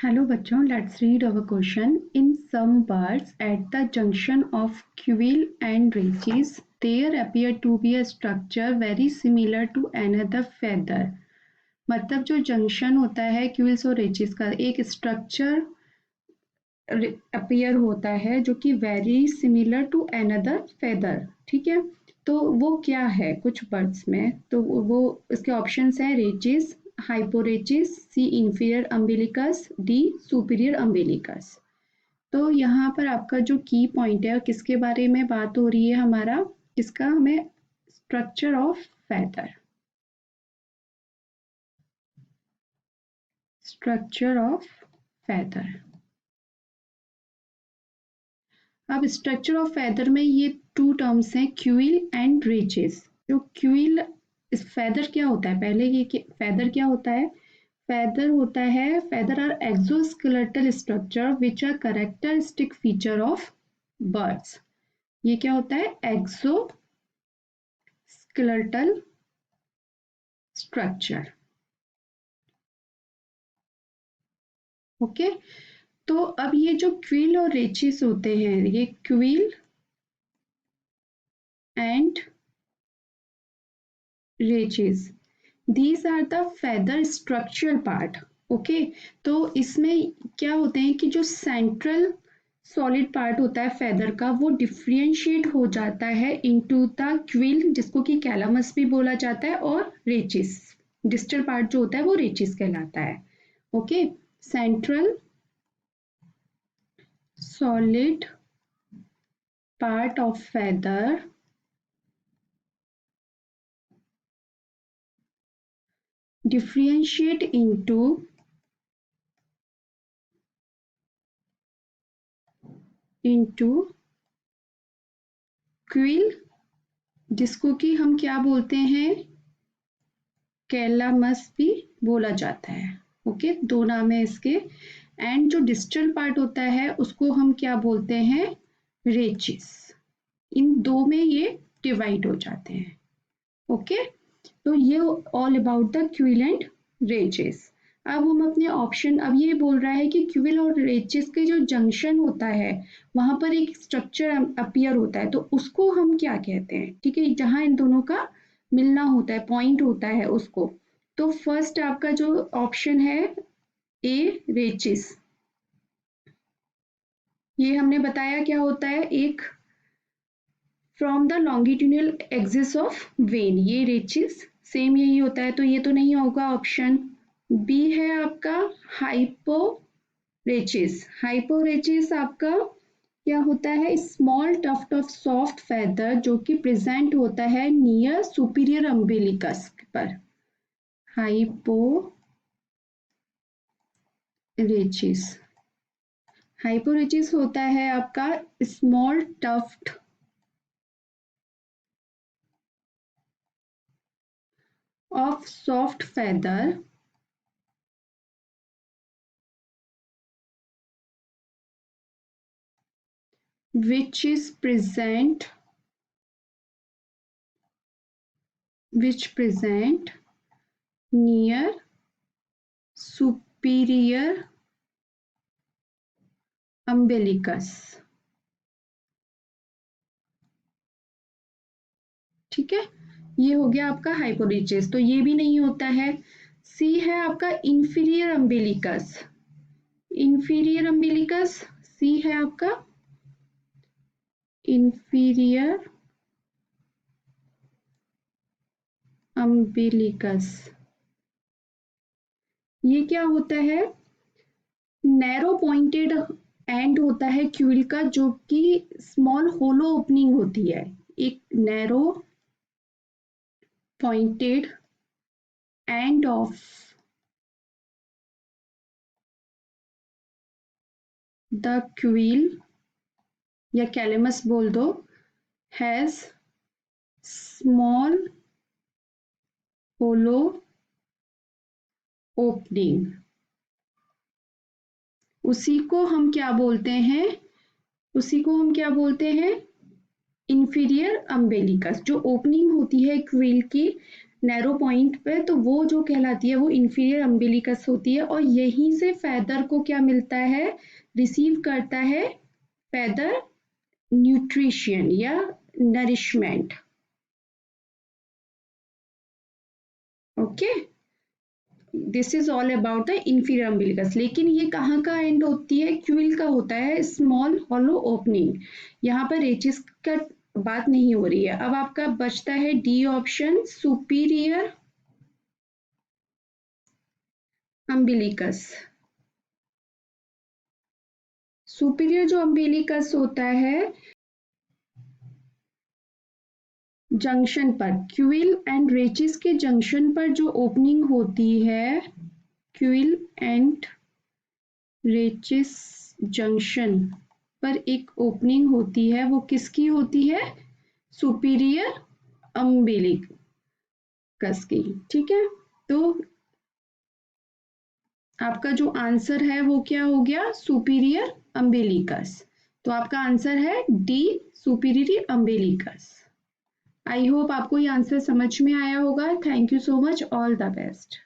Hello बच्चों, let's read our question. In some birds at the junction of quill and rachis, there appear to be a structure very similar to another feather. मतलब जो junction होता है quills और rachis का एक structure appear होता है जो कि very similar to another feather. ठीक है, तो वो क्या है कुछ बर्ड्स में, तो वो इसके ऑप्शंस हैं rachis, hyporachis, C inferior umbilicus, D superior umbilicus. तो यहाँ पर आपका जो की पॉइंट है किसके बारे में बात हो रही है, हमारा किसका, हमें structure of feather, structure of feather. अब स्ट्रक्चर ऑफ फेदर में ये टू टर्म्स हैं, क्विल एंड रेचेस. जो क्विल फेदर क्या होता है, पहले ये फेदर क्या होता है, फेदर होता है, feather are exoskeletal structure which are characteristic feature of birds. ये क्या होता है, एक्सोस्केलेटल स्ट्रक्चर. ओके, तो अब ये जो क्विल और रेचेस होते हैं, ये quill and rachis, these are the feather structural part. Okay, तो इसमें क्या होते हैं कि जो सेंट्रल सॉलिड पार्ट होता है फेदर का वो डिफ्रेंशिएट हो जाता है इनटू द क्विल, जिसको कि कैलामस भी बोला जाता है, और रेचिस, डिस्टल पार्ट जो होता है वो रेचिस कहलाता है. Okay, central solid part of feather differentiate into quill, जिसको कि हम क्या बोलते हैं, कैलामस भी बोला जाता है. ओके, दो नाम है इसके. एंड जो डिस्टल पार्ट होता है उसको हम क्या बोलते हैं, रेचिस. इन दो में ये डिवाइड हो जाते हैं. ओके, तो ये all about the quill and rachis. अब हम अपने ऑप्शन, अब ये बोल रहा है कि क्विल और रेचिस के जो जंक्शन होता है वहां पर एक स्ट्रक्चर अपीयर होता है, तो उसको हम क्या कहते हैं. ठीक है, जहां इन दोनों का मिलना होता है, पॉइंट होता है उसको. तो फर्स्ट आपका जो ऑप्शन है ए रेचिस, ये हमने बताया क्या होता है, एक from the longitudinal axis of when, ये रेचिस सेम यही होता है, तो ये तो नहीं होगा. ऑप्शन बी है आपका हाइपोरेचिस. हाइपोरेचिस आपका क्या होता है, small tuft of soft feather जो कि प्रेजेंट होता है नियर सुपीरियर अम्बिलिकस पर. हाइपोरेचिस, हाइपोरेचिस होता है आपका small tuft of soft feather which present near superior umbilicus. ठीक है, ये हो गया आपका हाइपोरेचिस, तो ये भी नहीं होता है. सी है आपका इंफीरियर अम्बिलिकस. इंफीरियर अम्बिलिकस, सी है आपका इंफीरियर अम्बिलिकस. ये क्या होता है, नैरो पॉइंटेड एंड होता है क्विल का, जो कि स्मॉल होलो ओपनिंग होती है. एक narrow pointed end of the quill या कैलेमस बोल दो, हैज स्मॉल होलो ओपनिंग. उसी को हम क्या बोलते हैं, उसी को हम क्या बोलते हैं, इंफीरियर अम्बिलिकस. जो ओपनिंग होती है क्विल की नैरो पॉइंट पे, तो वो जो कहलाती है वो इंफीरियर अम्बिलिकस होती है, और यहीं से फैदर को क्या मिलता है, रिसीव करता है फैदर न्यूट्रिशन या nourishment. Okay, this is all about the inferior umbilicus. लेकिन ये कहाँ का एंड होती है, क्यूल का होता है स्मॉल हॉलो ओपनिंग। यहाँ पर रेचिस का बात नहीं हो रही है। अब आपका बचता है D option, superior umbilicus. Superior जो अम्बिलिकस होता है जंक्शन पर, क्यूल एंड रेचिस के जंक्शन पर जो ओपनिंग होती है, क्यूल एंड रेचिस जंक्शन पर एक ओपनिंग होती है, वो किसकी होती है, सुपीरियर अम्बिलिकस की। ठीक है, तो आपका जो आंसर है वो क्या हो गया, सुपीरियर अम्बिलिकस। तो आपका आंसर है D, superior umbilicus. I hope आपको ये आंसर समझ में आया होगा। Thank you so much, all the best.